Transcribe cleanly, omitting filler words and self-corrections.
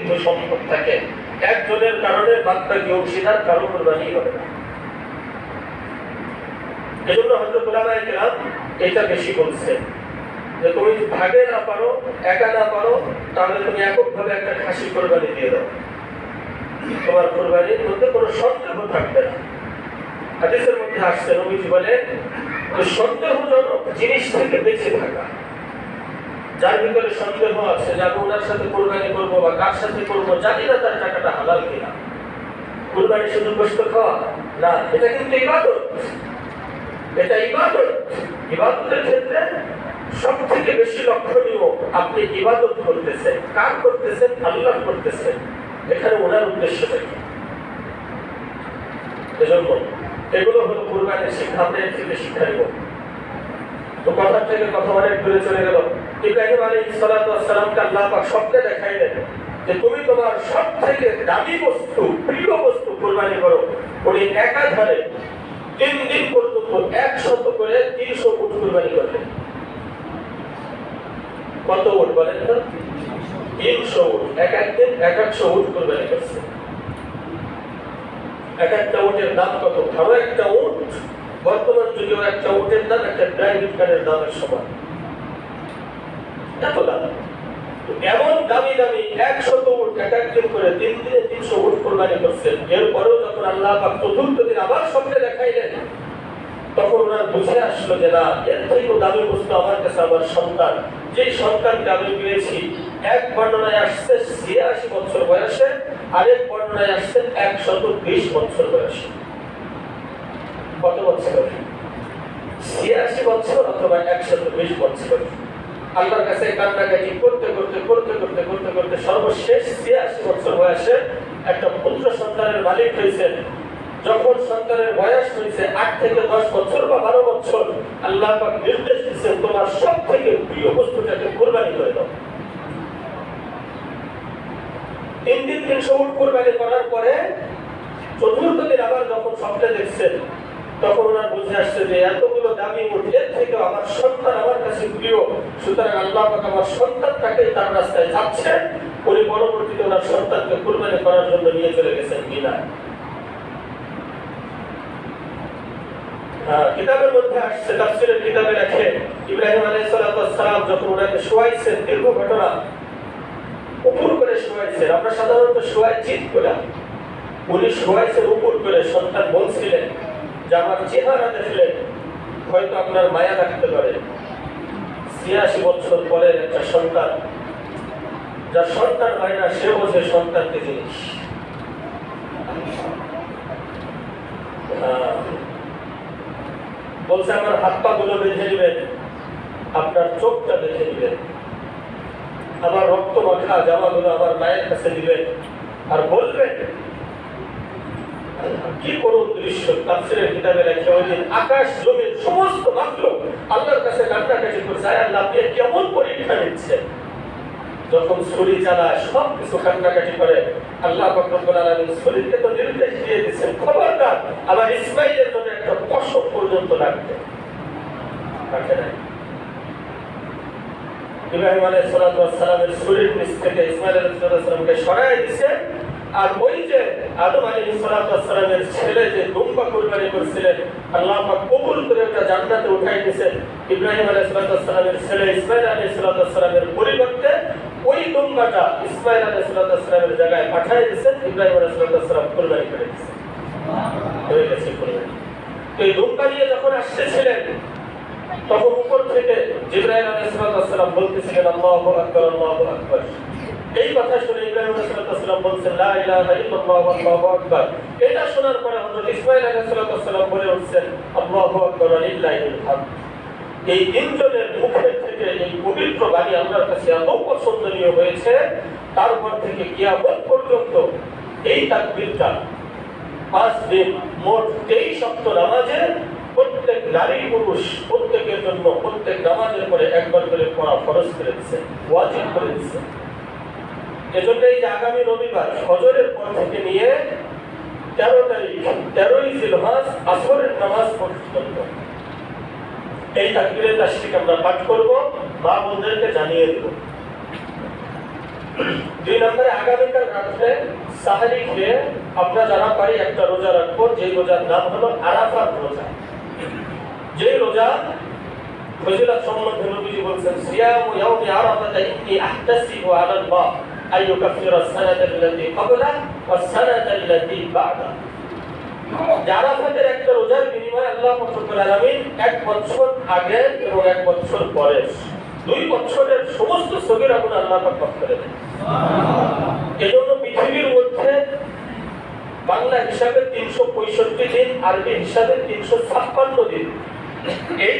সমৃদ্ধ সম্পদ থাকে, একজনের কারণে বাদবাকি অংশীদার কারো কুরবানি হবে না। এজন্য হযরত উলামায়ে কেরাম এটা বেশি বলছেন যে তুমি ভাগে না পারো, একা না পারো, তাহলে তুমি এককভাবে একটা খাসি কুরবানি দিয়ে দাও, তোমার কুরবানির মধ্যে কোনো সন্দেহ থাকবে না। হাদিসের মধ্যে আসছে নবীজি বলেন সন্দেহজনক জিনিস থেকে বেঁচে থাকা, যার ভিতরে সন্দেহ আছে যে আমি ওনার সাথে কুরবানি করবো বা কার সাথে করবো, জানি না তার টাকাটা হালাল কিনা। কুরবানি শুধু গোশত খাওয়া না, এটা কিন্তু ইবাদত। এটা ইবাদত। ইবাদতের ক্ষেত্রে সব থেকে বেশি লক্ষণীয় আপনি ইবাদত করতেছেন, কার করতেছেন? আল্লাহ করতেছেন। এখানে ওনার উদ্দেশ্যটা কি? এজন্য এগুলো হলো কুরবানির শিক্ষা। আমরা এর থেকে শিক্ষা নিব। তো কথা থেকে কথা অনেক দূরে চলে গেল। ইব্রাহিম আলাইহিস সালাতু ওয়াস সালামকে আল্লাহ পাক স্বপ্নে দেখাইলেন যে তুমি তোমার সব থেকে দামি বস্তু, প্রিয় বস্তু কুরবানি করো। উনি একাধারে 3 দিন পর্যন্ত 100 করে 300 উট কুরবানি করলেন। কত উট বলেন তো? 300 উট। এক দিন 100 উট কুরবানি করছে। এক একটা উটের দাম কত? ধরো একটা উট বর্তমান যুগে একটা উটের দাম একটা ড্রাইভিং কারের দামের সমান। এত দাম। এমন দামি দামি 100 উট এক একদিন করে 3 দিনে 300 উট কুরবানি করছেন। এরপরেও যখন আল্লাহ পাক চতুর্থ দিন আবার স্বপ্নে দেখাইলেন, তখন ওনার বুঝে আসলো যে না, এর থেকে দামি বস্তু আমার কাছে আমার সন্তান। যে সন্তানকে আমি পেয়েছি, এক বর্ণনায় আসছে 86 বছর বয়সে, আরেক বর্ণনায় আসছে 120 বছর বয়সে। কত বছর? 86 বছর অথবা 120 বছর। আল্লাহর কাছে কান্নাকাটি করতে করতে করতে করতে করতে করতে সর্বশেষ 86 বছর বয়সে একটা পুত্র সন্তানের মালিক হয়েছেন। যখন সন্তানের বয়স হয়েছে 8 থেকে 10 বছর বা 12 বছর, আল্লাহ পাক নির্দেশ দিয়েছেন তোমার সব থেকে প্রিয় বস্তুটাকে কুরবানি করে দাও। 3 দিন 300 উট কুরবানি করার পরে চতুর্থ দিন আবার যখন স্বপ্নে দেখছেন, তখন ওনার বুঝে আসছে যে এতগুলো দামি উট, এর থেকে আমার সন্তান আমার কাছে প্রিয়। সুতরাং আল্লাহ পাক আমার সন্তানটাকে তার রাস্তায় যাচ্ছে। উনি পরবর্তীতে ওনার সন্তানকে কুরবানি করার জন্য নিয়ে চলে গেছেন মিনায়। কিতাবের মধ্যে আসছে, তাফসীরের কিতাবে লেখে ইব্রাহিম আলাইহিস সালাম যখন ওনাকে শোয়াইছেন, দীর্ঘ ঘটনা, উপর করে শোয়াইছেন। আমরা সাধারণত শোয়াই চিৎ করে, উনি শোয়াইছেন উপর করে। সন্তান বলছিলেন যে আমার চেহারা দেখলে হয়তো আপনার মায়া রাখতে পারে। 86 বছর পরে একটা সন্তান, যার সন্তান হয় না সে বোঝে সন্তানকে জিনিস। বলছে আমার হাত পা গুলো বেঁধে দিবেন, আপনার চোখটা দেখে দিবেন, আমার রক্ত মাখা জামাগুলো আমার মায়ের কাছে দিবেন, আর বলবেন কি করুন দৃশ্য। তাফসীরের কিতাবে লেখা ওই দিন আকাশ জমিন সমস্ত মাখলুক আল্লাহর কাছে কান্নাকাটি করছে, আল্লাহ আপনি কেমন পরীক্ষা নিচ্ছেন। যখন ছুরি চালায় সব কিছু কান্নাকাটি করে, আল্লাহ পাক রব্বুল আলামিন ছুরিকে তো নির্দেশ দিয়ে দিয়েছেন খবরদার আমার ইসমাইলের জন্য একটা পশম পর্যন্ত লাগবে। ইব্রাহিম আলাইহিস সালামের ছুরির নিচ থেকে ইসমাইল আলাইহিস সালামকে সরায় দিয়েছে। আর ওই যে আদম আলাইহিস সালামের ছেলে যে দুম্বা কুরবানি করেছিলেন, আল্লাহ পাক কবুল করে ওটা জান্নাতে উঠাই দিয়েছেন। ইব্রাহিম আলাইহিস সালামের ছেলে ইসমাইল আলাইহিস সালামের পরিবর্তে ওই দুম্বাটা ইসমাইল আলাইহিস সালামের জায়গায় পাঠিয়ে দিয়েছেন। ইব্রাহিম আলাইহিস সালাম কুরবানি করে দিয়েছেন, হয়ে গেছে কুরবানি। এই দুম্বা নিয়ে যখন আসতেছিলেন, তখন উপর থেকে জিবরাইল আলাইহিস সালাম বলতেছিলেন আল্লাহু আকবার আল্লাহু আকবার। এই কথা শুনে ইব্রাহিম আলাইহিস সালাম বলছেন লা ইলাহা ইল্লাল্লাহ আল্লাহু আকবার। এটা শোনার পরে হযরত ইসমাঈল আলাইহিস সালাম বলে উঠছেন আল্লাহু আকবার লিল্লাহিল হামদ। এই তিনজনের মুখের থেকে এই পবিত্র বাণী আল্লাহর কাছে এত পছন্দনীয় হয়েছে, তারপর থেকে কিয়ামত পর্যন্ত এই তাকবীরটা 5 দিন মোট 23 ওয়াক্ত নামাজে প্রত্যেক নারী পুরুষ প্রত্যেকের জন্য প্রত্যেক নামাজের পরে একবার করে পড়া ফরজ করে দিয়েছে, ওয়াজিব করে দিয়েছে। এজন্য এই যে আগামী রবিবার ফজরের পর থেকে নিয়ে 13 তারিখ 13ই জিলহজ আসরের নামাজ পর্যন্ত এই তাকবীরে তাশরিক আমরা পাঠ করব, মা বোনদেরকে জানিয়ে দেব। 2 নম্বরে আগামীকাল রাত্রে সাহারি খেয়ে আমরা যারা পারি একটা রোজা রাখবো, যে রোজার নাম হলো আরাফাত রোজা। যে রোজা ফজিলত সম্বন্ধে নবীজি বলছেন, সিয়ামু ইয়াউমি আরাফাতা ইন্নী আহতাসিবু আলাল্লাহ আইয়ুকাফিরা সানাতাল্লাতী ক্বাবলা ওয়াস সানাতাল্লাতী বা'দা। আরাফাতের একটা রোজার বিনিময়ে আল্লাহ রাব্বুল আলামিন 1 বছর আগে এবং 1 বছর পরে 2 বছরের সমস্ত সগীরা গুনাহ আল্লাহ পাক মাফ করে দেন। এজন্য পৃথিবীর মধ্যে বাংলা হিসাবে 365 দিন, আরবি হিসাবে 356 দিন। এই